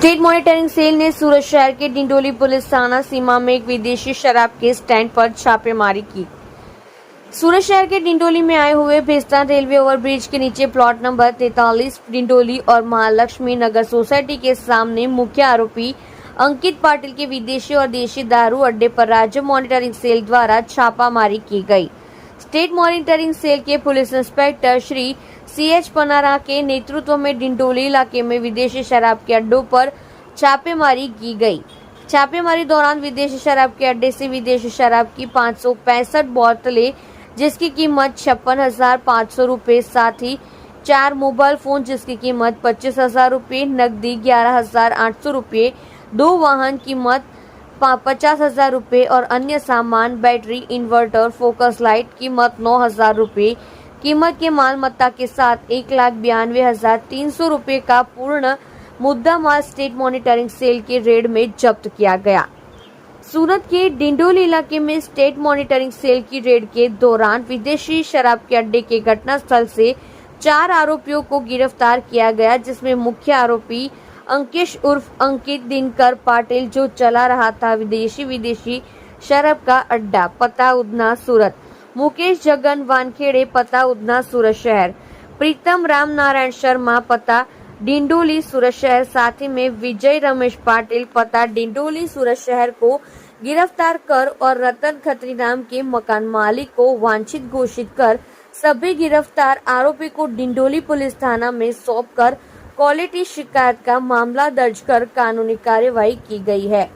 State monitoring cell ने सूरत शहर के डिंडोली पुलिस थाना सीमा में एक विदेशी शराब के स्टैंड पर छापेमारी की। सूरत शहर के डिंडोली में आए हुए भेस्तान रेलवे ओवरब्रिज के नीचे प्लॉट नंबर 43 डिंडोली और महालक्ष्मी नगर सोसाइटी के सामने मुख्य आरोपी अंकित पाटिल के विदेशी और देशी दारू अड्डे पर राज्य मॉनिटरिंग सेल द्वारा छापामारी की गई। स्टेट मॉनिटरिंग सेल के पुलिस इंस्पेक्टर श्री CH पनारा के नेतृत्व में डिंडोली इलाके में विदेशी शराब के अड्डों पर छापेमारी की गई। छापेमारी दौरान विदेशी शराब के अड्डे से विदेशी शराब की 565 बोतलें जिसकी कीमत 56,500 रुपए, साथ ही 4 मोबाइल फोन जिसकी कीमत 25,000 रुपए, नकदी 11,800 रुपए, 2 वाहन कीमत 50,000 रुपए और अन्य सामान बैटरी, इन्वर्टर, फोकस लाइट कीमत 9,000 रुपए कीमत के माल मत्ता के साथ 1,92,300 रुपए का पूर्ण मुद्दा माल स्टेट मॉनिटरिंग सेल के रेड में जब्त किया गया। सूरत के डिंडोली इलाके में स्टेट मॉनिटरिंग सेल की रेड के दौरान विदेशी शराब के अड्डे के घटनास्थल से 4 आरोपियों को गिरफ्तार किया गया, जिसमें मुख्य आरोपी अंकिश उर्फ अंकित दिनकर पाटिल जो चला रहा था विदेशी शराब का अड्डा, पता उधना सूरत, मुकेश जगन वानखेड़े, पता उधना सूरत शहर, प्रीतम राम नारायण शर्मा, पता डिंडोली सूरत शहर, साथ ही में विजय रमेश पाटिल, पता डिंडोली सूरत शहर को गिरफ्तार कर और रतन खत्री नाम के मकान मालिक को वांछित घोषित कर सभी गिरफ्तार आरोपी को डिंडोली पुलिस थाना में सौंप कर क्वालिटी शिकायत का मामला दर्ज कर कानूनी कार्यवाही की गई है।